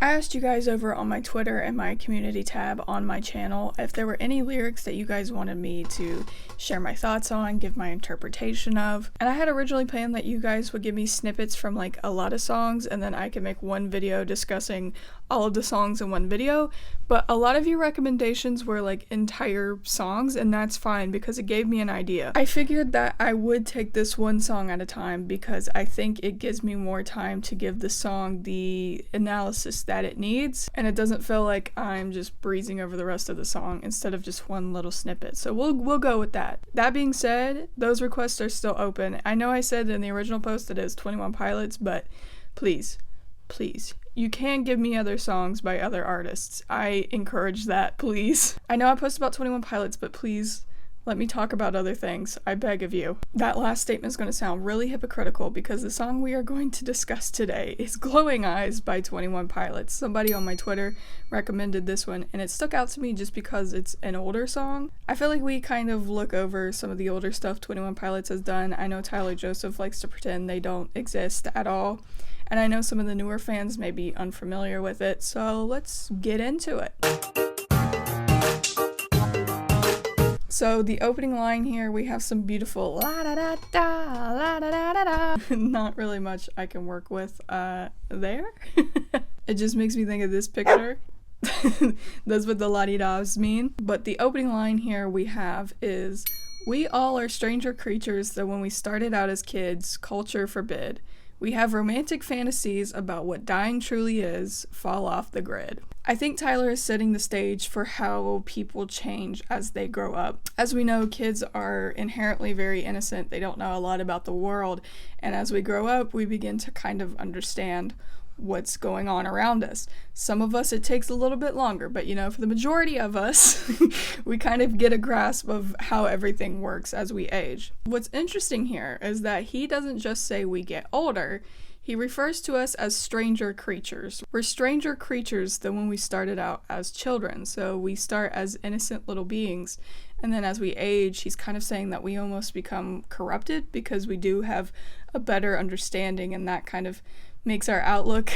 I asked you guys over on my Twitter and my community tab on my channel if there were any lyrics that you guys wanted me to share my thoughts on, give my interpretation of. And I had originally planned that you guys would give me snippets from like a lot of songs and then I could make one video discussing all of the songs in one video, but a lot of your recommendations were like entire songs, and that's fine because it gave me an idea. I figured that I would take this one song at a time because I think it gives me more time to give the song the analysis that it needs, and it doesn't feel like I'm just breezing over the rest of the song instead of just one little snippet. So we'll go with that. That being said, those requests are still open. I know I said in the original post that it is 21 Pilots, but please, you can give me other songs by other artists. I encourage that, please. I know I post about 21 Pilots, but please let me talk about other things. I beg of you. That last statement is going to sound really hypocritical because the song we are going to discuss today is Glowing Eyes by 21 Pilots. Somebody on my Twitter recommended this one, and it stuck out to me just because it's an older song. I feel like we kind of look over some of the older stuff 21 Pilots has done. I know Tyler Joseph likes to pretend they don't exist at all, and I know some of the newer fans may be unfamiliar with it, so let's get into it. So the opening line here, we have some beautiful la da da da, la da da da da. Not really much I can work with there. It just makes me think of this picture. That's what the la-di-das mean. But the opening line here we have is, "We all are stranger creatures than when we started out as kids, culture forbid. We have romantic fantasies about what dying truly is, fall off the grid." I think Tyler is setting the stage for how people change as they grow up. As we know, kids are inherently very innocent. They don't know a lot about the world. And as we grow up, we begin to kind of understand what's going on around us. Some of us, it takes a little bit longer, but for the majority of us, we kind of get a grasp of how everything works as we age. What's interesting here is that he doesn't just say we get older, he refers to us as stranger creatures. We're stranger creatures than when we started out as children, so we start as innocent little beings, and then as we age, he's kind of saying that we almost become corrupted because we do have a better understanding, and that kind of makes our outlook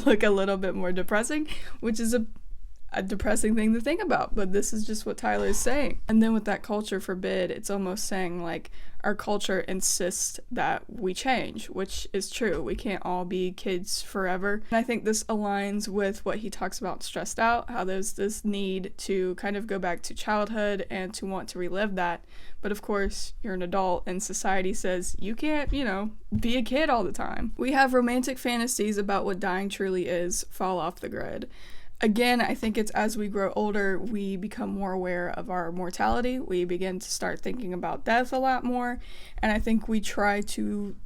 look a little bit more depressing, which is a depressing thing to think about, but this is just what Tyler is saying. And then with that culture forbid, it's almost saying like our culture insists that we change, which is true. We can't all be kids forever. And I think this aligns with what he talks about stressed out, how there's this need to kind of go back to childhood and to want to relive that. But of course, you're an adult and society says you can't, be a kid all the time. We have romantic fantasies about what dying truly is, fall off the grid. Again, I think it's as we grow older, we become more aware of our mortality. We begin to start thinking about death a lot more. And I think we try to,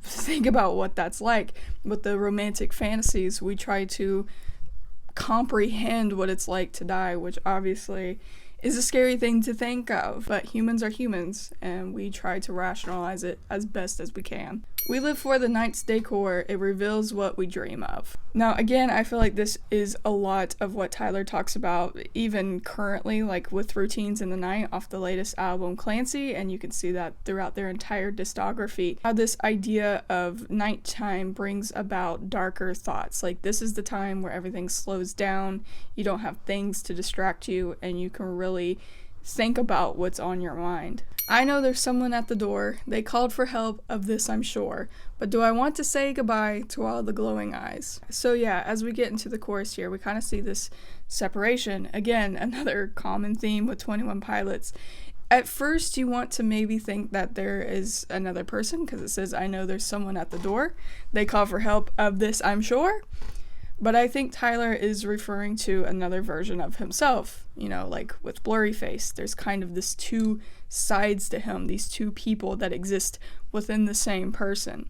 think about what that's like. With the romantic fantasies, we try to comprehend what it's like to die, which obviously is a scary thing to think of. But humans are humans, and we try to rationalize it as best as we can. We live for the night's decor. It reveals what we dream of. Now, again, I feel like this is a lot of what Tyler talks about, even currently, like with Routines in the Night off the latest album, Clancy, and you can see that throughout their entire discography, how this idea of nighttime brings about darker thoughts. Like, this is the time where everything slows down, you don't have things to distract you, and you can really think about what's on your mind. I know there's someone at the door. They called for help, of this I'm sure. But do I want to say goodbye to all the glowing eyes? So yeah, as we get into the chorus here, we kind of see this separation. Again, another common theme with 21 Pilots. At first, you want to maybe think that there is another person, because it says, I know there's someone at the door. They call for help, of this I'm sure. But I think Tyler is referring to another version of himself, like with Blurry Face. There's kind of this two sides to him, these two people that exist within the same person.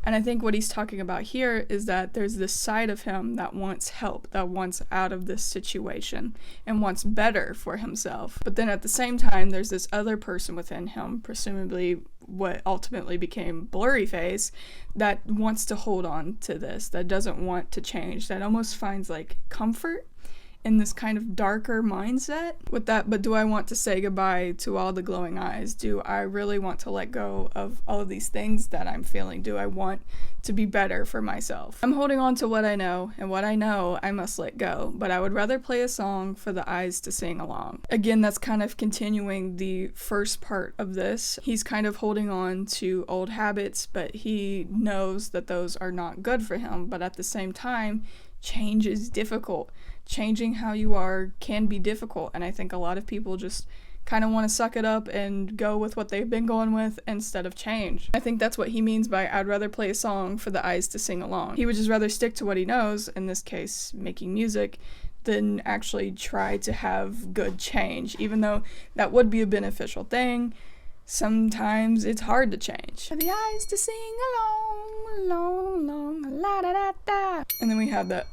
And I think what he's talking about here is that there's this side of him that wants help, that wants out of this situation and wants better for himself. But then at the same time, there's this other person within him, presumably what ultimately became Blurry Face, that wants to hold on to this, that doesn't want to change, that almost finds like comfort in this kind of darker mindset with that. But do I want to say goodbye to all the glowing eyes? Do I really want to let go of all of these things that I'm feeling? Do I want to be better for myself? I'm holding on to what I know, and what I know I must let go, but I would rather play a song for the eyes to sing along. Again, that's kind of continuing the first part of this. He's kind of holding on to old habits, but he knows that those are not good for him. But at the same time, change is difficult. Changing how you are can be difficult, and I think a lot of people just kind of want to suck it up and go with what they've been going with instead of change. I think that's what he means by I'd rather play a song for the eyes to sing along. He would just rather stick to what he knows, in this case making music, than actually try to have good change, even though that would be a beneficial thing. Sometimes it's hard to change. For the eyes to sing along, long, long, la da da da. And then we have the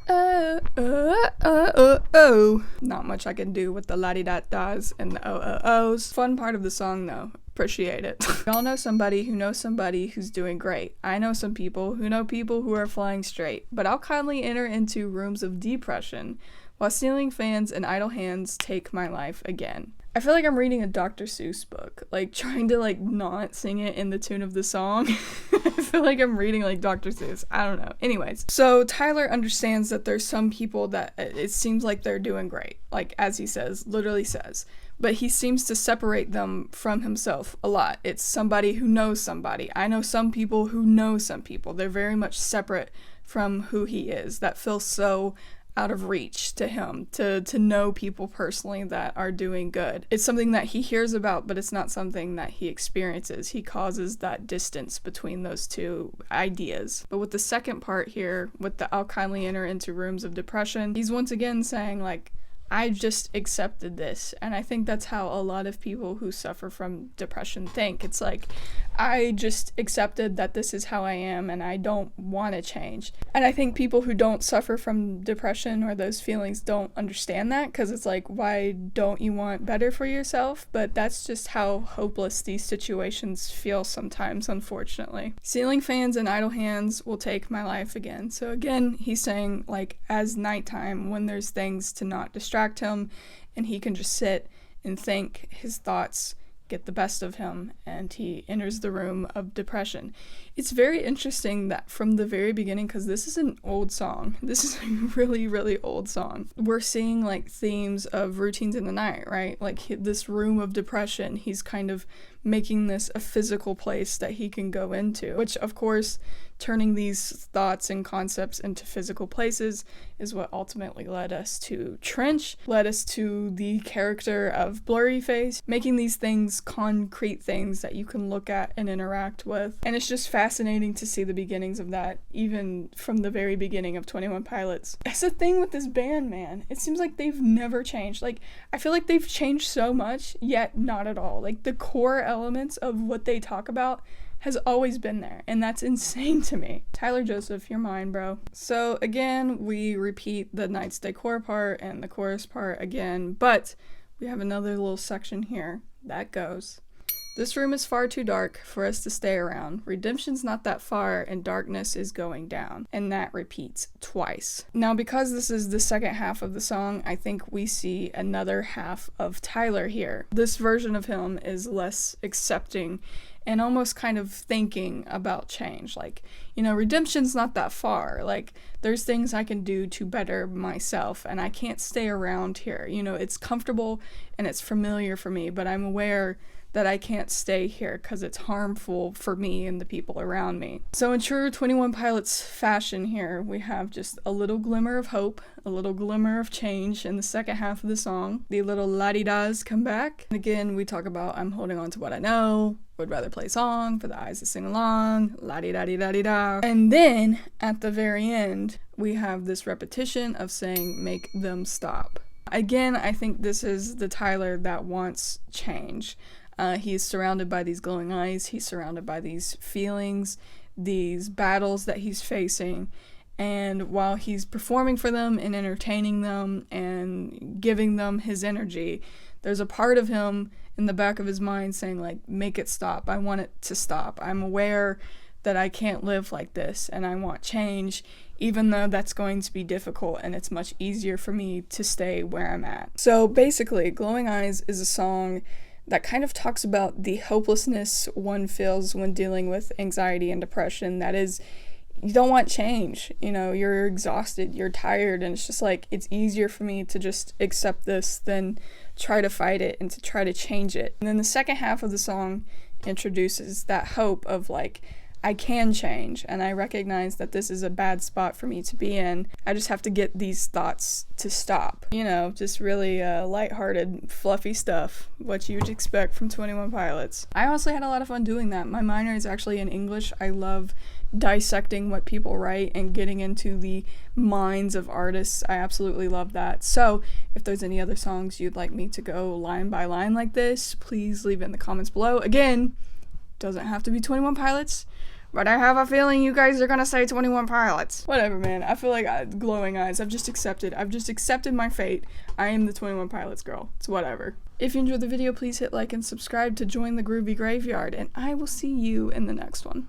oh. Not much I can do with the la di da da's and the ohs. Fun part of the song though. Appreciate it. We all know somebody who knows somebody who's doing great. I know some people who are flying straight, but I'll kindly enter into rooms of depression while ceiling fans and idle hands take my life again. I feel like I'm reading a Dr. Seuss book, like trying to like not sing it in the tune of the song. I feel like I'm reading like Dr. Seuss. I don't know. Anyways, so Tyler understands that there's some people that it seems like they're doing great, like as he says, literally says, but he seems to separate them from himself a lot. It's somebody who knows somebody. I know some people who know some people. They're very much separate from who he is. That feels so out of reach to him, to know people personally that are doing good. It's something that he hears about, but it's not something that he experiences. He causes that distance between those two ideas. But with the second part here, with the I'll kindly enter into rooms of depression, he's once again saying like, I just accepted this. And I think that's how a lot of people who suffer from depression think. It's like, I just accepted that this is how I am and I don't want to change. And I think people who don't suffer from depression or those feelings don't understand that, because it's like, why don't you want better for yourself? But that's just how hopeless these situations feel sometimes, unfortunately. Ceiling fans and idle hands will take my life again. So again, he's saying like, as nighttime, when there's things to not distract him and he can just sit and think, his thoughts get the best of him and he enters the room of depression. It's very interesting that from the very beginning, because this is an old song, this is a really, really old song, we're seeing like themes of routines in the night, right? Like this room of depression, he's kind of making this a physical place that he can go into, which of course turning these thoughts and concepts into physical places is what ultimately led us to Trench, led us to the character of Blurryface, making these things concrete things that you can look at and interact with. And it's just fascinating to see the beginnings of that, even from the very beginning of 21 Pilots. That's the thing with this band, man. It seems like they've never changed. Like, I feel like they've changed so much, yet not at all. Like, the core elements of what they talk about has always been there, and that's insane to me. Tyler Joseph, you're mine, bro. So again, we repeat the Night's Decor part and the chorus part again, but we have another little section here that goes, this room is far too dark for us to stay around. Redemption's not that far and darkness is going down. And that repeats twice. Now, because this is the second half of the song, I think we see another half of Tyler here. This version of him is less accepting and almost kind of thinking about change. Like, you know, redemption's not that far. Like, there's things I can do to better myself, and I can't stay around here. You know, it's comfortable and it's familiar for me, but I'm aware that I can't stay here because it's harmful for me and the people around me. So in true 21 Pilots fashion here, we have just a little glimmer of hope, a little glimmer of change in the second half of the song. The little la-di-das come back. And again, we talk about I'm holding on to what I know, would rather play a song for the eyes to sing along, la-di-da-di-da-di-da. And then at the very end, we have this repetition of saying make them stop. Again, I think this is the Tyler that wants change. He's surrounded by these glowing eyes, he's surrounded by these feelings, these battles that he's facing, and while he's performing for them and entertaining them and giving them his energy, there's a part of him in the back of his mind saying like, make it stop, I want it to stop, I'm aware that I can't live like this and I want change, even though that's going to be difficult and it's much easier for me to stay where I'm at. So basically, Glowing Eyes is a song that kind of talks about the hopelessness one feels when dealing with anxiety and depression. That is, you don't want change, you know, you're exhausted, you're tired, and it's just like, it's easier for me to just accept this than try to fight it and to try to change it. And then the second half of the song introduces that hope of like, I can change, and I recognize that this is a bad spot for me to be in. I just have to get these thoughts to stop. You know, just really lighthearted, fluffy stuff, what you would expect from 21 Pilots. I honestly had a lot of fun doing that. My minor is actually in English. I love dissecting what people write and getting into the minds of artists. I absolutely love that. So if there's any other songs you'd like me to go line by line like this, please leave it in the comments below. Again, doesn't have to be 21 Pilots, but I have a feeling you guys are gonna say 21 Pilots. Whatever, man. I feel like Glowing Eyes. I've just accepted my fate. I am the 21 Pilots girl. It's whatever. If you enjoyed the video, please hit like and subscribe to join the groovy graveyard, and I will see you in the next one.